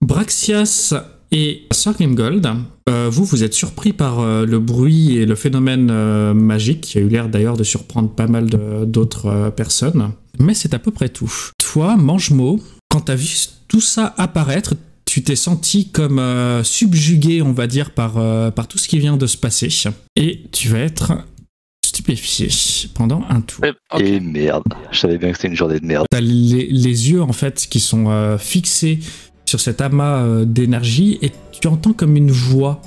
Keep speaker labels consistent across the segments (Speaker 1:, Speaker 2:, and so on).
Speaker 1: Braxias et Sir Grimgold, vous êtes surpris par le bruit et le phénomène magique qui a eu l'air d'ailleurs de surprendre pas mal d'autres personnes. Mais c'est à peu près tout. Toi, Mangemot, quand t'as vu tout ça apparaître, tu t'es senti comme subjugué, on va dire, par tout ce qui vient de se passer. Et tu vas être stupéfié pendant un tour.
Speaker 2: Okay. Et merde, je savais bien que c'était une journée de merde.
Speaker 1: T'as les yeux, en fait, qui sont fixés sur cet amas d'énergie et tu entends comme une voix,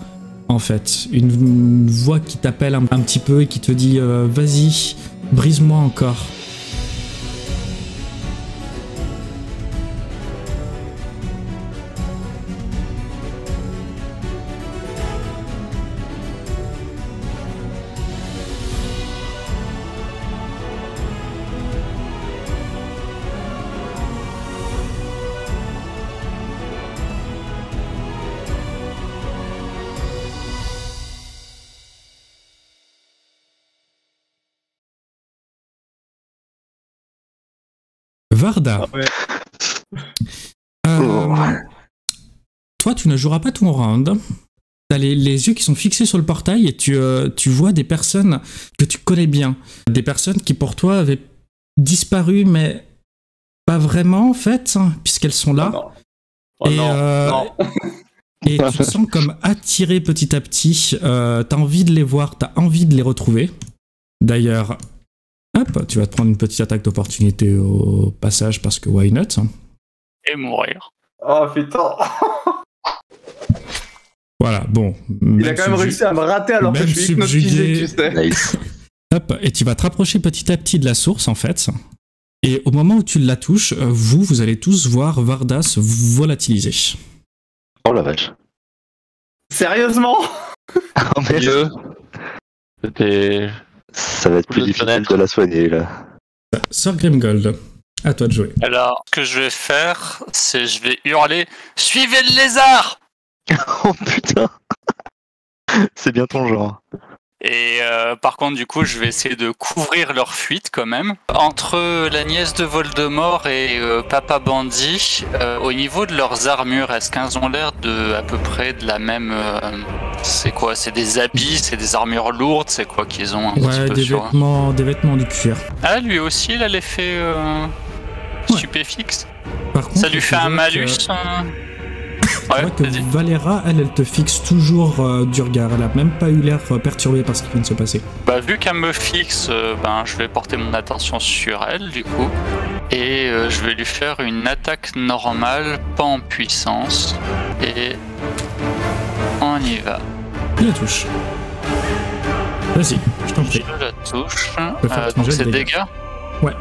Speaker 1: en fait. Une voix qui t'appelle un petit peu et qui te dit vas-y, brise-moi encore. Varda, toi tu ne joueras pas ton round. T'as les yeux qui sont fixés sur le portail et tu vois des personnes que tu connais bien. Des personnes qui pour toi avaient disparu mais pas vraiment en fait, puisqu'elles sont là.
Speaker 3: Oh non.
Speaker 1: Et tu te sens comme attiré petit à petit. T'as envie de les voir, t'as envie de les retrouver. D'ailleurs... Hop, tu vas te prendre une petite attaque d'opportunité au passage parce que why not.
Speaker 4: Et mourir.
Speaker 3: Oh putain.
Speaker 1: Voilà, bon.
Speaker 3: Il a quand même réussi à me rater alors que je suis hypnotisé, tu sais.
Speaker 2: Nice.
Speaker 1: Hop, et tu vas te rapprocher petit à petit de la source en fait. Et au moment où tu la touches, vous allez tous voir Varda se volatiliser.
Speaker 2: Oh la vache.
Speaker 3: Sérieusement?
Speaker 2: Oh merde.
Speaker 4: C'était...
Speaker 2: Ça va être plus difficile de la soigner là.
Speaker 1: Sir Grimgold, à toi de jouer.
Speaker 4: Alors, ce que je vais faire, c'est je vais hurler « Suivez le lézard !»
Speaker 2: Oh putain. C'est bien ton genre.
Speaker 4: Et par contre, du coup, je vais essayer de couvrir leur fuite quand même. Entre la nièce de Voldemort et Papa Bandit, au niveau de leurs armures, est-ce qu'elles ont l'air de à peu près de la même... c'est quoi? C'est des habits, c'est des armures lourdes, c'est quoi qu'ils ont un petit peu sur...
Speaker 1: des vêtements de cuir.
Speaker 4: Ah, lui aussi, il a l'effet stupéfixe.
Speaker 1: Par contre,
Speaker 4: ça lui fait un malus.
Speaker 1: Tu vois que Valera, elle te fixe toujours du regard. Elle a même pas eu l'air perturbée par ce qui vient de se passer.
Speaker 4: Bah, vu qu'elle me fixe, je vais porter mon attention sur elle, du coup. Et je vais lui faire une attaque normale, pas en puissance. Et on y va.
Speaker 1: Il la touche. Vas-y, je t'en prie.
Speaker 4: Je la touche.
Speaker 1: Donc
Speaker 4: c'est dégâts.
Speaker 1: Ouais.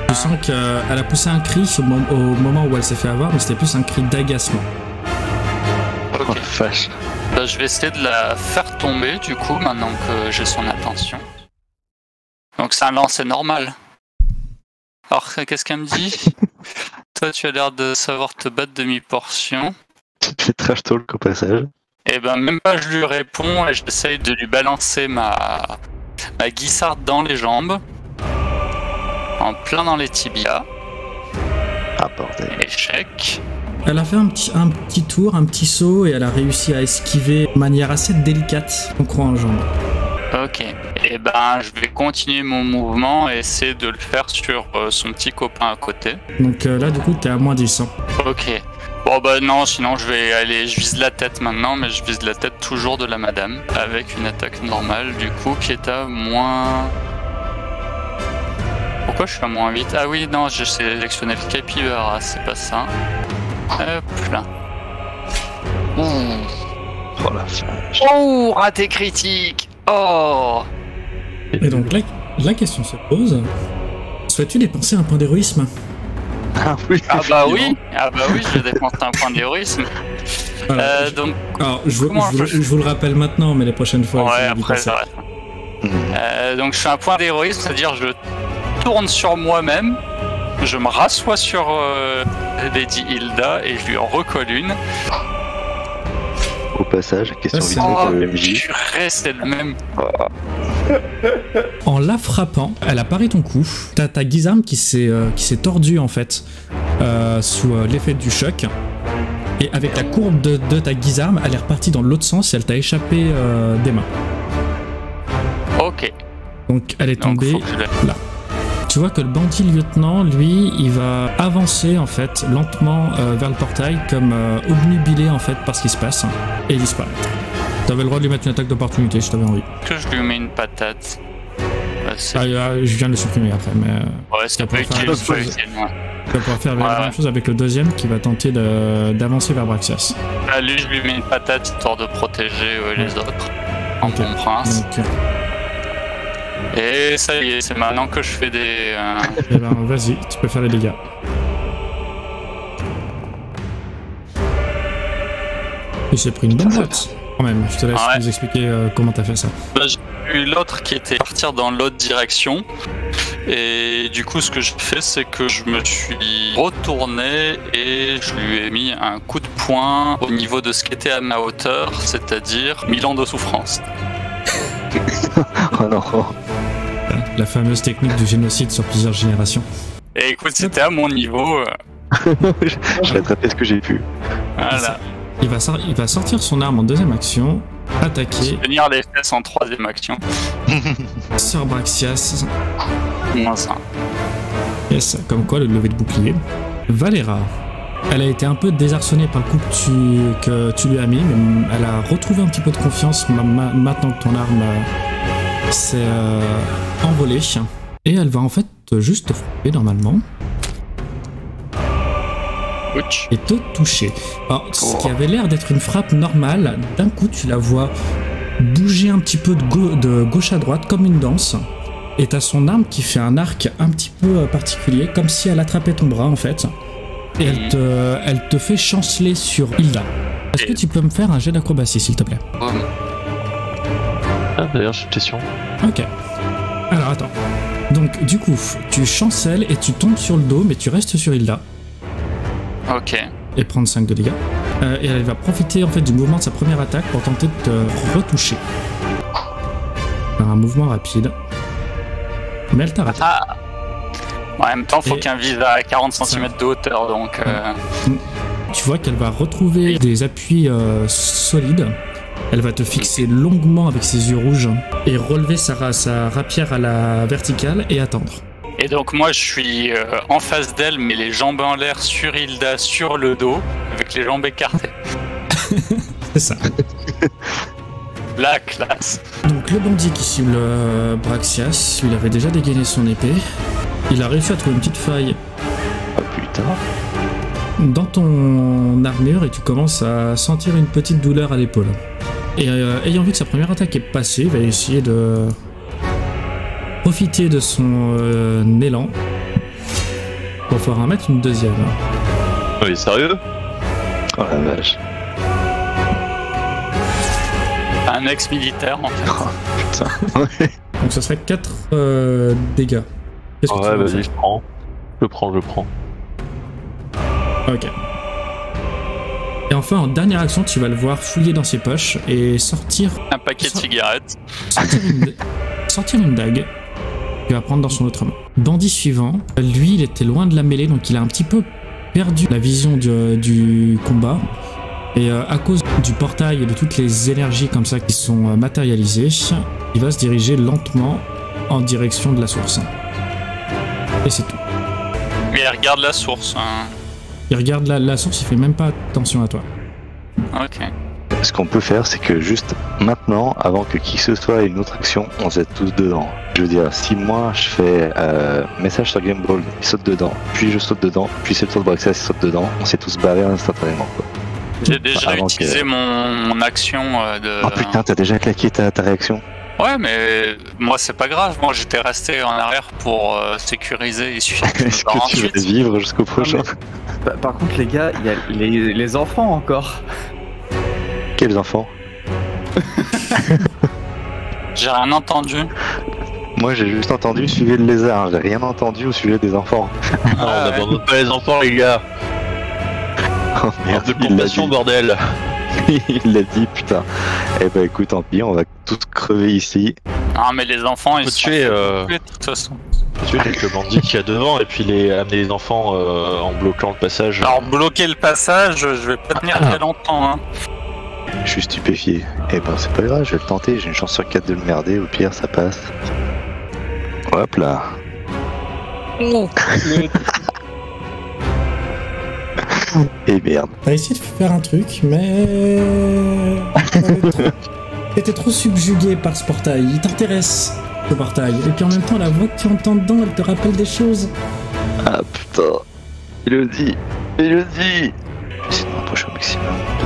Speaker 1: Je sens qu'elle a poussé un cri au moment où elle s'est fait avoir, mais c'était plus un cri d'agacement.
Speaker 4: Ok.
Speaker 2: Oh la vache.
Speaker 4: Bah, je vais essayer de la faire tomber, du coup, maintenant que j'ai son attention. Donc c'est un lancer normal. Alors, qu'est-ce qu'elle me dit? Toi, tu as l'air de savoir te battre demi-portion.
Speaker 2: Tu te fais trash talk au passage.
Speaker 4: Et ben, même pas je lui réponds et j'essaye de lui balancer ma guissarde dans les jambes. En plein dans les tibias.
Speaker 2: Ah bordel.
Speaker 4: Échec.
Speaker 1: Elle a fait un petit tour, un petit saut, et elle a réussi à esquiver de manière assez délicate son croix en jambe.
Speaker 4: Ok. Et ben, je vais continuer mon mouvement et essayer de le faire sur son petit copain à côté.
Speaker 1: Donc là, du coup, t'es à moins 10.
Speaker 4: Ok. Bon bah non, sinon je vise la tête maintenant, mais je vise la tête toujours de la madame, avec une attaque normale, du coup, qui est à moins... Pourquoi je suis à moins 8? Ah oui, non, j'ai sélectionné le capybara, c'est pas ça. Hop là.
Speaker 2: Oh la vache.
Speaker 4: Oh, raté critique. Oh.
Speaker 1: Et donc la question se pose, souhaites-tu dépenser un point d'héroïsme?
Speaker 2: Ah oui.
Speaker 4: Ah bah oui, je vais dépenser un point d'héroïsme. Donc.
Speaker 1: Alors, je vous le rappelle maintenant, mais les prochaines fois.
Speaker 4: Ouais, après ça. Donc je fais un point d'héroïsme, c'est-à-dire je tourne sur moi-même, je me rassois sur Lady Hilda et je lui en recolle une.
Speaker 2: au passage. Question
Speaker 1: c'est-
Speaker 2: vite pour le MJ.
Speaker 4: Purée, c'est le même.
Speaker 1: En la frappant, elle a paré ton coup. T'as ta guisarme qui s'est tordue en fait sous l'effet du choc. Et avec la courbe de ta guisarme, elle est repartie dans l'autre sens et elle t'a échappé des mains.
Speaker 4: Ok.
Speaker 1: Donc elle est
Speaker 4: Donc,
Speaker 1: tombée
Speaker 4: faut que je la-
Speaker 1: là. Tu vois que le bandit lieutenant, lui, il va avancer en fait lentement vers le portail comme obnubilé en fait par ce qui se passe et disparaître. T'avais le droit de lui mettre une attaque d'opportunité si t'avais envie.
Speaker 4: Que je lui mets une patate. C'est-
Speaker 1: Je viens de le supprimer après, mais
Speaker 4: Ouais, c'est pas
Speaker 1: pour faire
Speaker 4: utile,
Speaker 1: la
Speaker 4: c'est pas
Speaker 1: chose.
Speaker 4: utile. Ouais.
Speaker 1: tu vas pouvoir faire la
Speaker 4: Ouais.
Speaker 1: même chose avec le deuxième qui va tenter d'avancer vers Braxias.
Speaker 4: Ah, lui, je lui mets une patate histoire de protéger les autres. En
Speaker 1: Ok.
Speaker 4: bon prince.
Speaker 1: Donc,
Speaker 4: Et ça y est, c'est maintenant que je fais des.
Speaker 1: eh ben, vas-y, tu peux faire les dégâts. Il s'est pris une bonne botte. Quand même, je te laisse
Speaker 4: Ouais.
Speaker 1: nous expliquer comment t'as fait ça.
Speaker 4: Là, j'ai eu l'autre qui était partir dans l'autre direction. Et du coup, ce que j'ai fait, c'est que je me suis retourné et je lui ai mis un coup de poing au niveau de ce qui était à ma hauteur, c'est-à-dire 1000 ans de souffrance.
Speaker 2: Oh non.
Speaker 1: La fameuse technique du génocide sur plusieurs générations.
Speaker 4: Et écoute, c'était à mon niveau.
Speaker 2: Je vais attraper ce que j'ai pu.
Speaker 4: Voilà.
Speaker 1: Il va sortir son arme en deuxième action, attaquer
Speaker 4: Tenir les fesses en troisième action.
Speaker 1: sur Braxias.
Speaker 4: Moins ça.
Speaker 1: Yes, comme quoi le lever de bouclier. Valera, elle a été un peu désarçonnée par le coup que tu lui as mis, mais elle a retrouvé un petit peu de confiance maintenant que ton arme s'est envolée. Et elle va en fait juste te frapper normalement
Speaker 4: Ouch.
Speaker 1: et te toucher. Alors, ce qui avait l'air d'être une frappe normale, d'un coup tu la vois bouger un petit peu de gauche à droite comme une danse. Et t'as son arme qui fait un arc un petit peu particulier, comme si elle attrapait ton bras en fait. Et elle te fait chanceler sur Hilda. Est-ce que tu peux me faire un jet d'acrobatie s'il te plaît?
Speaker 5: Ah, d'ailleurs, j'ai une question.
Speaker 1: Ok. Alors attends. Donc du coup, tu chancelles et tu tombes sur le dos, mais tu restes sur Hilda.
Speaker 4: Ok.
Speaker 1: Et prendre 5 de dégâts. Et elle va profiter en fait du mouvement de sa première attaque pour tenter de te retoucher. Faire un mouvement rapide. Mais elle t'a raté.
Speaker 4: Ah. En même temps, faut
Speaker 1: Et-
Speaker 4: qu'un vise à 40 cm de hauteur, donc.
Speaker 1: Tu vois qu'elle va retrouver des appuis solides. Elle va te fixer longuement avec ses yeux rouges et relever sa rapière à la verticale et attendre.
Speaker 4: Et donc moi je suis en face d'elle, mais les jambes en l'air sur Hilda, sur le dos, avec les jambes écartées.
Speaker 1: C'est ça.
Speaker 4: La classe.
Speaker 1: Donc le bandit qui cible Braxias, il avait déjà dégainé son épée. Il a réussi à trouver une petite faille
Speaker 2: Oh putain.
Speaker 1: dans ton armure et tu commences à sentir une petite douleur à l'épaule. Et ayant vu que sa première attaque est passée, il va essayer de profiter de son élan pour pouvoir en mettre une deuxième.
Speaker 5: Oui, sérieux?
Speaker 2: Oh la vache.
Speaker 4: Un ex-militaire en fait.
Speaker 2: Oh putain. Ouais.
Speaker 1: Donc ça serait 4 dégâts. Qu'est-ce que tu
Speaker 5: Ouais,
Speaker 1: veux
Speaker 5: vas-y,
Speaker 1: faire?
Speaker 5: je prends. Je prends.
Speaker 1: Ok. Et enfin, en dernière action, tu vas le voir fouiller dans ses poches et sortir
Speaker 4: Un paquet de cigarettes.
Speaker 1: sortir une dague qu'il va prendre dans son autre main. Bandit suivant, lui, il était loin de la mêlée, donc il a un petit peu perdu la vision du combat. Et à cause du portail et de toutes les énergies comme ça qui sont matérialisées, il va se diriger lentement en direction de la source. Et c'est tout.
Speaker 4: Mais regarde la source. Hein.
Speaker 1: Il regarde la source, il fait même pas attention à toi.
Speaker 4: Ok.
Speaker 2: Ce qu'on peut faire, c'est que juste maintenant, avant que qui que ce soit ait une autre action, on se jette tous dedans. Je veux dire, si moi je fais message sur Game Ball, il saute dedans, puis je saute dedans, puis c'est le tour de Braxias, il saute dedans, on s'est tous barrés instantanément. Quoi.
Speaker 4: J'ai déjà
Speaker 2: Avant
Speaker 4: utilisé
Speaker 2: que-
Speaker 4: mon action de.
Speaker 2: Oh putain, t'as déjà claqué ta réaction.
Speaker 4: Ouais, mais moi c'est pas grave. Moi j'étais resté en arrière pour sécuriser et suivre.
Speaker 2: Est-ce que tu veux vivre jusqu'au prochain?
Speaker 3: Par contre, les gars, il y a les enfants encore.
Speaker 2: Quels enfants?
Speaker 4: J'ai rien entendu.
Speaker 2: Moi j'ai juste entendu suivez le lézard, j'ai rien entendu au sujet des enfants.
Speaker 5: Ah, on n'abandonne pas les enfants, les gars.
Speaker 2: Oh merde,
Speaker 5: De
Speaker 2: il l'a
Speaker 5: compassion,
Speaker 2: dit.
Speaker 5: bordel.
Speaker 2: Il l'a dit, putain. Eh ben écoute, tant pis, on va tous crever ici.
Speaker 4: Ah mais les enfants ils
Speaker 5: Faut
Speaker 4: sont
Speaker 5: tuer,
Speaker 4: de toute façon.
Speaker 5: Faut tuer le bandit qui a devant et puis amener les enfants en bloquant le passage.
Speaker 4: Alors bloquer le passage, je vais pas tenir très longtemps hein.
Speaker 2: Je suis stupéfié. Eh ben c'est pas grave, je vais le tenter, j'ai une chance sur 4 de le merder, au pire ça passe. Hop là. Et merde.
Speaker 1: T'as essayé de faire un truc, mais... T'étais trop subjugué par ce portail. Il t'intéresse, ce portail. Et puis en même temps, la voix que tu entends dedans, elle te rappelle des choses.
Speaker 2: Ah putain. Il le dit. Il le dit. J'essaie de me rapprocher au maximum de...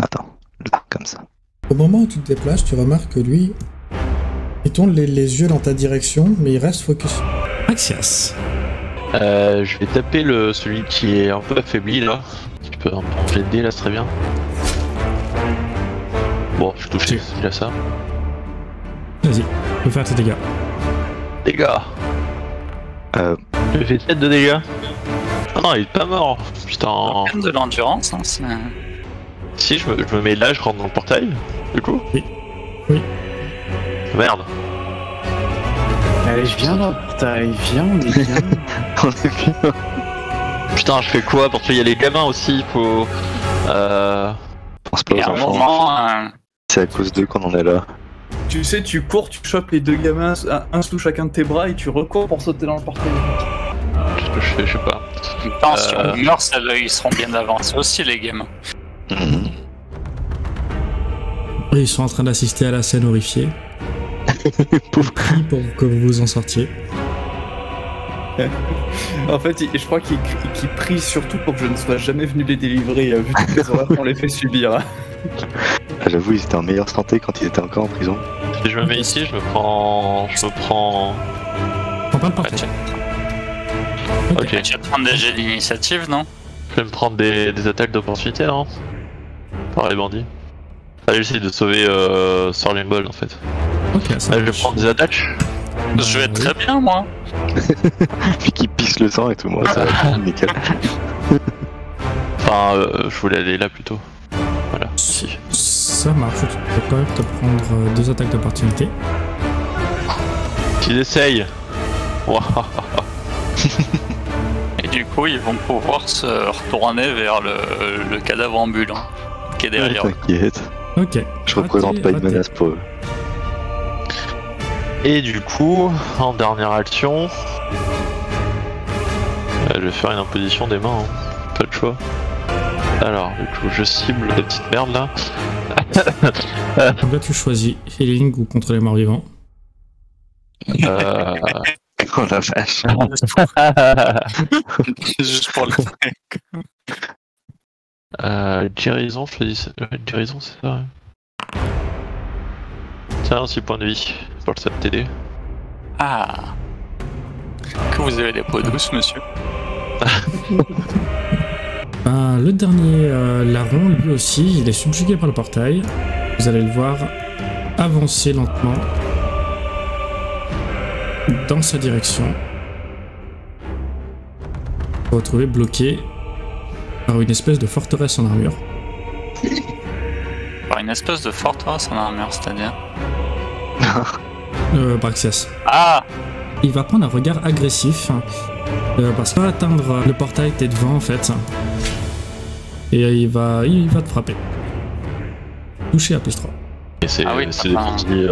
Speaker 2: Attends. Là, comme ça.
Speaker 1: Au moment où tu te déplaces, tu remarques que lui... Il tourne les yeux dans ta direction, mais il reste focus. Axias.
Speaker 5: Je vais taper celui qui est un peu affaibli là. Tu peux un peu l'aider là, c'est très bien. Bon, je touche il a ça.
Speaker 1: Vas-y, faut faire tes dégâts.
Speaker 5: Dégâts. Je fais 7 de dégâts. Ah non, il est pas mort. Putain.
Speaker 4: De l'endurance, hein, c'est...
Speaker 5: Si, je me mets là, je rentre dans le portail, du coup.
Speaker 1: Oui. Oui.
Speaker 5: Merde.
Speaker 3: Allez, je viens dans le portail, viens, on est bien.
Speaker 2: On est bien.
Speaker 5: Putain, je fais quoi? Parce qu'il y a les gamins aussi, faut...
Speaker 2: Pense pas
Speaker 4: Il y
Speaker 2: aux
Speaker 4: a un
Speaker 2: enfants.
Speaker 4: moment...
Speaker 2: C'est à cause d'eux qu'on en est là.
Speaker 3: Tu sais, tu cours, tu chopes les deux gamins, un sous chacun de tes bras, et tu recours pour sauter dans le portail.
Speaker 5: Qu'est-ce que je fais? Je sais pas.
Speaker 4: Attends, si on meurt, ils seront bien avancés aussi, les gamins.
Speaker 2: Mhm.
Speaker 1: Ils sont en train d'assister à la scène horrifiée. Pauvre cri pour que vous vous en sortiez.
Speaker 3: En fait, je crois qu'il prie surtout pour que je ne sois jamais venu les délivrer, vu toutes les horreurs qu'on les fait subir.
Speaker 2: Ah, j'avoue, ils étaient en meilleure santé quand ils étaient encore en prison.
Speaker 5: Si je me mets ici, je me prends...
Speaker 1: Prends pas le portail.
Speaker 5: Ok.
Speaker 4: Tu vas te prendre des jets d'initiative, non?
Speaker 5: Je vais me prendre des attaques d'opportunité, non? Par les bandits. Allez, j'essaie de sauver Sorling Ball en fait.
Speaker 1: Ok, ça
Speaker 5: Allez, je vais
Speaker 1: marche.
Speaker 5: prendre des attaques.
Speaker 4: Je vais être très bien, moi.
Speaker 2: Puis qu'ils pissent le sang et tout, moi, ça va être nickel.
Speaker 5: Enfin, je voulais aller là plutôt. Voilà, ici.
Speaker 1: Ça marche, tu peux quand même te prendre 2 attaques d'opportunité.
Speaker 5: Qu'ils essayent. Waouh.
Speaker 4: Et du coup, ils vont pouvoir se retourner vers le cadavre ambulant qui est derrière eux.
Speaker 2: T'inquiète.
Speaker 1: Ok.
Speaker 2: Je représente pas une
Speaker 1: raté.
Speaker 2: menace pour eux.
Speaker 5: Et du coup, en dernière action, je vais faire une imposition des mains, hein. Pas de choix. Alors, du coup, je cible la petite merde là.
Speaker 1: Donc là, tu choisis healing ou contre les morts vivants.
Speaker 2: Oh la vache.
Speaker 4: Juste pour le
Speaker 5: Guérison, je choisis. Guérison, c'est ça. Ouais. Tiens, 6 points de vie pour le TD.
Speaker 4: Ah. Que vous avez des peaux douces, monsieur.
Speaker 1: Le dernier larron, lui aussi, il est subjugué par le portail. Vous allez le voir avancer lentement dans sa direction. Vous vous retrouvez bloqué par une espèce de forteresse en armure.
Speaker 4: Par une espèce de forteresse en armure, c'est-à-dire.
Speaker 1: Braxias.
Speaker 4: Ah.
Speaker 1: Il va prendre un regard agressif parce qu'il va atteindre le portail, t'es devant en fait. Et il va te frapper. Toucher à +3.
Speaker 5: Et c'est
Speaker 4: Ah oui,
Speaker 5: des bandits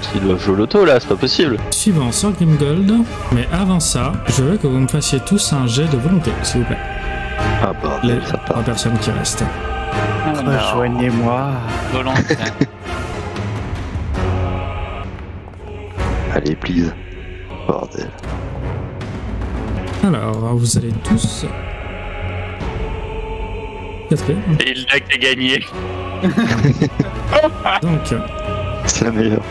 Speaker 5: qui doivent jouer l'auto là, c'est pas possible.
Speaker 1: Suivant Sir Grimgold, mais avant ça, je veux que vous me fassiez tous un jet de volonté, s'il vous plaît.
Speaker 2: Ah bordel,
Speaker 1: Les
Speaker 2: ça
Speaker 1: 3
Speaker 2: part.
Speaker 1: personnes qui restent.
Speaker 3: Rejoignez-moi.
Speaker 4: Volonté.
Speaker 2: Allez, please. Bordel.
Speaker 1: Alors, vous allez tous... 4e.
Speaker 4: Et il a qu'à gagner.
Speaker 1: Donc,
Speaker 2: C'est la meilleure.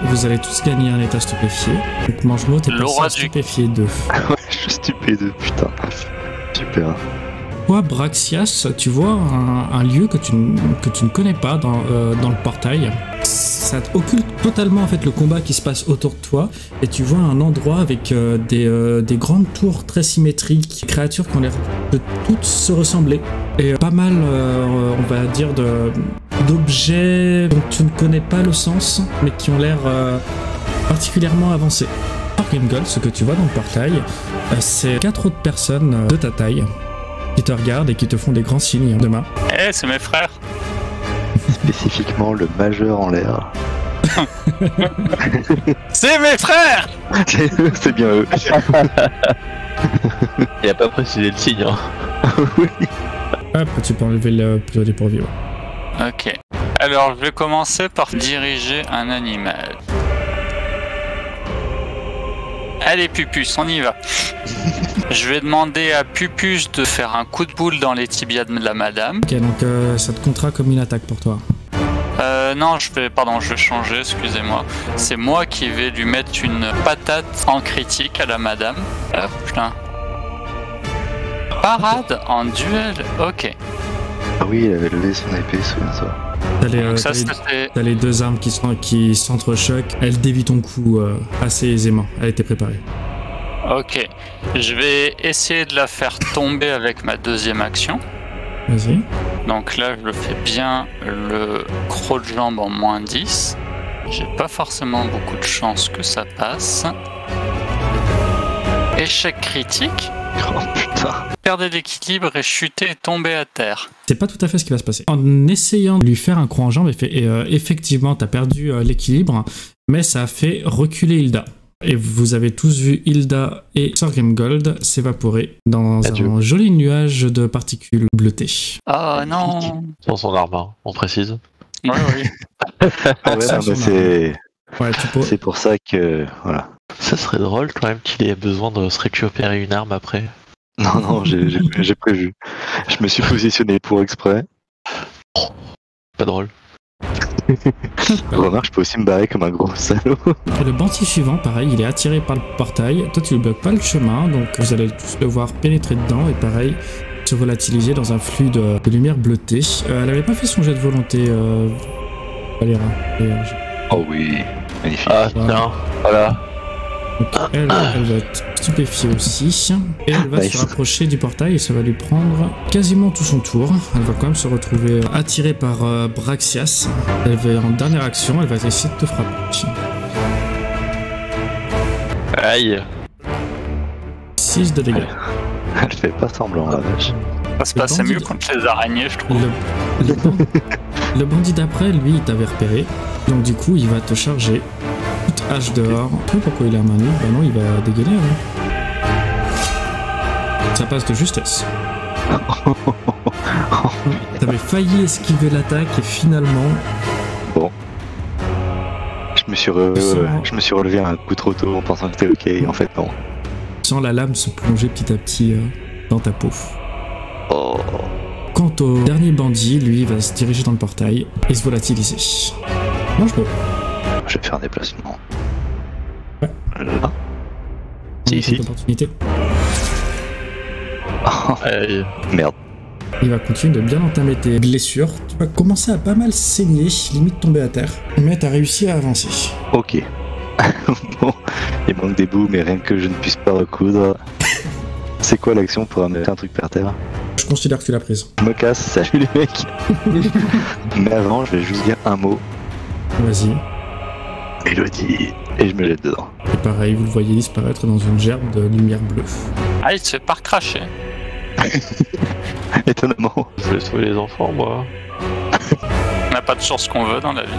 Speaker 1: vous allez tous gagner un état stupéfié. Donc, Mange-moi, t'es passé
Speaker 4: L'aura
Speaker 1: à
Speaker 4: du-
Speaker 1: stupéfié 2.
Speaker 2: Ouais, je suis stupide, putain. Super.
Speaker 1: Toi, Braxias, tu vois un lieu que tu ne connais pas dans le portail. ça occulte totalement en fait le combat qui se passe autour de toi, et tu vois un endroit avec des grandes tours très symétriques, créatures qui ont l'air de toutes se ressembler, et pas mal, on va dire, d'objets dont tu ne connais pas le sens, mais qui ont l'air particulièrement avancés. Par Grimgold, ce que tu vois dans le portail, c'est 4 autres personnes de ta taille qui te regardent et qui te font des grands signes de main.
Speaker 4: Eh, c'est mes frères.
Speaker 2: Spécifiquement le majeur en l'air.
Speaker 4: C'est mes frères.
Speaker 2: C'est bien eux.
Speaker 5: Il a pas précisé le signe. Hein.
Speaker 2: Oui.
Speaker 1: Hop, tu peux enlever le plus dépourvu.
Speaker 4: Ok. Alors, je vais commencer par diriger un animal. Allez, Pupus, on y va. Je vais demander à Pupus de faire un coup de boule dans les tibias de la madame.
Speaker 1: Ok, donc ça te comptera comme une attaque pour toi.
Speaker 4: Non, je vais changer, excusez-moi. C'est moi qui vais lui mettre une patate en critique à la madame. Putain. Parade en duel, ok.
Speaker 2: Ah oui, il avait levé son épée, souviens-toi.
Speaker 1: T'as les 2 armes qui s'entrechoquent. Elle dévie ton coup assez aisément. Elle était préparée.
Speaker 4: Ok. Je vais essayer de la faire tomber avec ma deuxième action.
Speaker 1: Vas-y.
Speaker 4: Donc là, je le fais bien le croc de jambe en moins 10. J'ai pas forcément beaucoup de chance que ça passe. Échec critique.
Speaker 2: Oh putain.
Speaker 4: Perdez l'équilibre et chuter et tomber à terre.
Speaker 1: C'est pas tout à fait ce qui va se passer. En essayant de lui faire un croc en jambe, effectivement, t'as perdu l'équilibre, mais ça a fait reculer Hilda. Et vous avez tous vu Hilda et Sir Grimgold s'évaporer dans un joli nuage de particules bleutées.
Speaker 4: Oh non.
Speaker 5: Dans son armure, on précise.
Speaker 4: Oui.
Speaker 2: Ah ouais, non, mais c'est pour ça que... Voilà.
Speaker 5: Ça serait drôle quand même qu'il ait besoin de se récupérer une arme après.
Speaker 2: Non, j'ai prévu. Je me suis positionné pour exprès.
Speaker 5: Pas drôle.
Speaker 2: Remarque, je peux aussi me barrer comme un gros salaud.
Speaker 1: Et le bandit suivant, pareil, il est attiré par le portail. Toi, tu ne bloques pas le chemin, donc vous allez tous le voir pénétrer dedans et pareil, se volatiliser dans un flux de lumière bleutée. Elle n'avait pas fait son jet de volonté, Valéra.
Speaker 2: Oh oui, magnifique.
Speaker 5: Ah tiens, voilà.
Speaker 1: Donc elle va être stupéfiée aussi, et elle va se rapprocher du portail et ça va lui prendre quasiment tout son tour. Elle va quand même se retrouver attirée par Braxias. Elle va, en dernière action, elle va essayer de te frapper.
Speaker 5: Aïe.
Speaker 1: 6 de dégâts.
Speaker 2: Elle fait pas semblant, la vache.
Speaker 4: Ça se passait mieux contre les araignées, je trouve.
Speaker 1: Le bandit d'après, lui, il t'avait repéré, donc du coup, il va te charger. Toute hache dehors. Je sais pas pourquoi il est à main nue. Bah non, il va dégainer. Hein. Ça passe de justesse. T'avais failli esquiver l'attaque et finalement...
Speaker 2: Bon. Je me suis relevé un coup trop tôt en pensant que c'était ok, et en fait non.
Speaker 1: Sans la lame se plonger petit à petit dans ta peau.
Speaker 2: Oh.
Speaker 1: Quant au dernier bandit, lui, il va se diriger dans le portail et se volatiliser. Mange-le.
Speaker 2: Je vais faire un déplacement.
Speaker 1: Ouais.
Speaker 2: Là. C'est ici.
Speaker 1: Opportunité.
Speaker 2: Oh. Merde.
Speaker 1: Il va continuer de bien entamer tes blessures. Tu vas commencer à pas mal saigner, limite tomber à terre. Mais t'as réussi à avancer.
Speaker 2: Ok. Bon, il manque des bouts, mais rien que je ne puisse pas recoudre. C'est quoi l'action pour amener un truc par terre?
Speaker 1: Je considère que tu l'as prise.
Speaker 2: Je me casse, salut les mecs. Mais avant, je vais juste dire un mot.
Speaker 1: Vas-y.
Speaker 2: Elodie. Et je me jette dedans.
Speaker 1: Et pareil, vous le voyez disparaître dans une gerbe de lumière bleue.
Speaker 4: Ah, il se fait pas recracher.
Speaker 2: Étonnamment.
Speaker 5: Je vais sauver les enfants, moi.
Speaker 4: On n'a pas de chance qu'on veut dans la vie.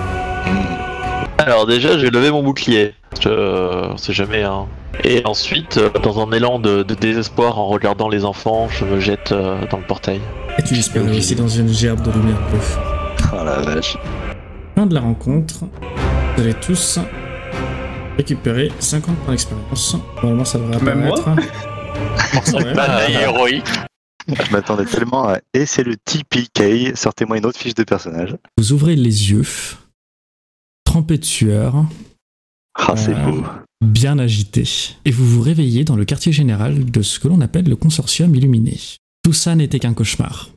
Speaker 5: Alors déjà, j'ai levé mon bouclier. On sait jamais, hein. Et ensuite, dans un élan de désespoir, en regardant les enfants, je me jette dans le portail.
Speaker 1: Et tu disparais aussi dans une gerbe de lumière bleue.
Speaker 2: Oh la vache.
Speaker 1: Fin de la rencontre. Vous allez tous récupérer 50 points d'expérience. Normalement, ça devrait apparaître.
Speaker 4: Pour cette bataille héroïque.
Speaker 2: Je m'attendais tellement à... Et c'est le TPK, sortez-moi une autre fiche de personnage.
Speaker 1: Vous ouvrez les yeux, trempés de sueur.
Speaker 2: Ah, c'est beau.
Speaker 1: Bien agité. Et vous vous réveillez dans le quartier général de ce que l'on appelle le consortium illuminé. Tout ça n'était qu'un cauchemar.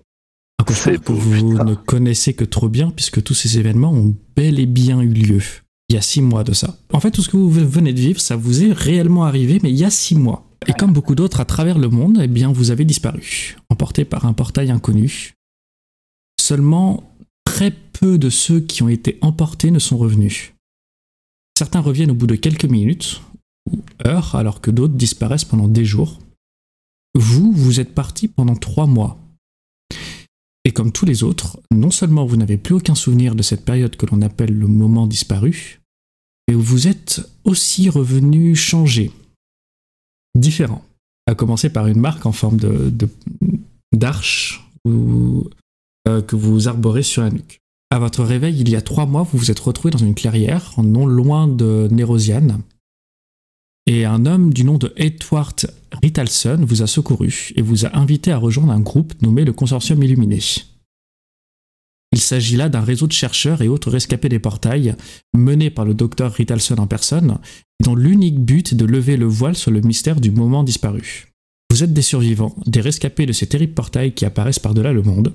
Speaker 1: Un que je
Speaker 2: C'est
Speaker 1: trouve que
Speaker 2: beau,
Speaker 1: vous
Speaker 2: putain.
Speaker 1: ne connaissez que trop bien, puisque tous ces événements ont bel et bien eu lieu. Il y a 6 mois de ça. En fait, tout ce que vous venez de vivre, ça vous est réellement arrivé, mais il y a 6 mois. Et comme beaucoup d'autres à travers le monde, eh bien, vous avez disparu, emporté par un portail inconnu. Seulement, très peu de ceux qui ont été emportés ne sont revenus. Certains reviennent au bout de quelques minutes ou heures, alors que d'autres disparaissent pendant des jours. Vous êtes partis pendant 3 mois. Et comme tous les autres, non seulement vous n'avez plus aucun souvenir de cette période que l'on appelle le moment disparu, mais vous êtes aussi revenus changés, différents. À commencer par une marque en forme d'arche que vous arborez sur la nuque. À votre réveil, il y a 3 mois, vous vous êtes retrouvé dans une clairière, non loin de Nérosiane, et un homme du nom de Edward Rithalson vous a secouru et vous a invité à rejoindre un groupe nommé le Consortium Illuminé. Il s'agit là d'un réseau de chercheurs et autres rescapés des portails, mené par le docteur Rithalson en personne, dont l'unique but est de lever le voile sur le mystère du moment disparu. Vous êtes des survivants, des rescapés de ces terribles portails qui apparaissent par-delà le monde.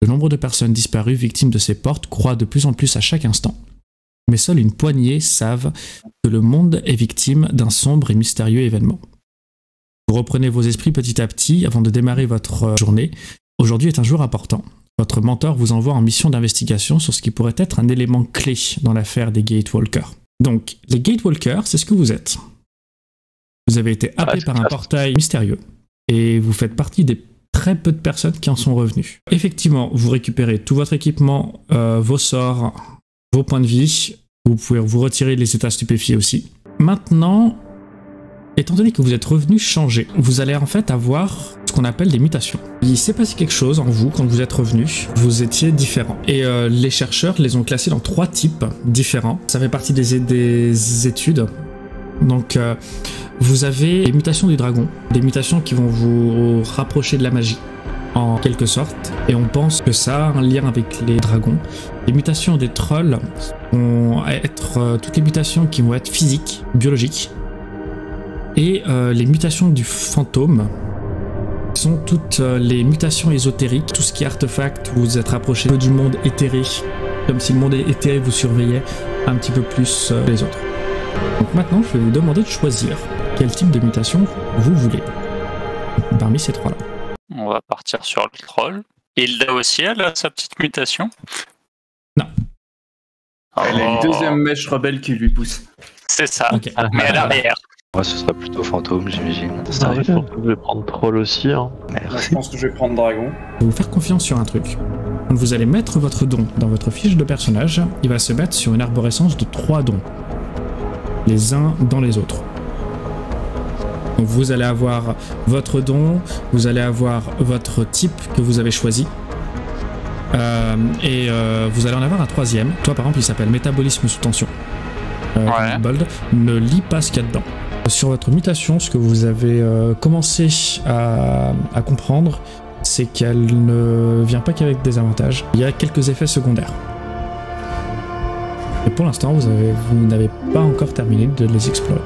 Speaker 1: Le nombre de personnes disparues victimes de ces portes croît de plus en plus à chaque instant. Mais seule une poignée savent que le monde est victime d'un sombre et mystérieux événement. Vous reprenez vos esprits petit à petit avant de démarrer votre journée. Aujourd'hui est un jour important. Votre mentor vous envoie en mission d'investigation sur ce qui pourrait être un élément clé dans l'affaire des Gatewalkers. Donc, les Gatewalkers, c'est ce que vous êtes. Vous avez été happé par un portail mystérieux et vous faites partie des très peu de personnes qui en sont revenues. Effectivement, vous récupérez tout votre équipement, vos sorts, vos points de vie. Vous pouvez vous retirer les états stupéfiés aussi. Maintenant, étant donné que vous êtes revenu changer, vous allez en fait avoir ce qu'on appelle des mutations. Il s'est passé quelque chose en vous quand vous êtes revenu. Vous étiez différent. Et les chercheurs les ont classés dans 3 types différents. Ça fait partie des études. Donc, vous avez les mutations du dragon, des mutations qui vont vous rapprocher de la magie, en quelque sorte, et on pense que ça a un lien avec les dragons. Les mutations des trolls vont être toutes les mutations qui vont être physiques, biologiques, et les mutations du fantôme sont toutes les mutations ésotériques, tout ce qui est artefact, vous êtes rapproché du monde éthéré, comme si le monde éthéré vous surveillait un petit peu plus que les autres. Donc maintenant, je vais vous demander de choisir quel type de mutation vous voulez parmi ces 3-là.
Speaker 4: On va partir sur le troll. Hilda aussi, elle a sa petite mutation?
Speaker 1: Non.
Speaker 3: Elle a une deuxième mèche rebelle qui lui pousse.
Speaker 4: C'est ça,
Speaker 1: Ok.
Speaker 4: mais à l'arrière.
Speaker 2: Moi, ce sera plutôt fantôme, j'imagine.
Speaker 5: Ah, je pense que je vais prendre troll aussi. Hein.
Speaker 3: Moi, je
Speaker 2: Merci.
Speaker 3: pense que je vais prendre dragon.
Speaker 1: Je vais vous faire confiance sur un truc. Quand vous allez mettre votre don dans votre fiche de personnage, il va se mettre sur une arborescence de 3 dons, les uns dans les autres. Donc vous allez avoir votre don, vous allez avoir votre type que vous avez choisi, et vous allez en avoir un 3e. Toi par exemple il s'appelle métabolisme sous tension.
Speaker 4: Ouais.
Speaker 1: Bold, ne lis pas ce qu'il y a dedans. Sur votre mutation, ce que vous avez commencé à comprendre, c'est qu'elle ne vient pas qu'avec des avantages. Il y a quelques effets secondaires. Et pour l'instant, vous n'avez pas encore terminé de les explorer.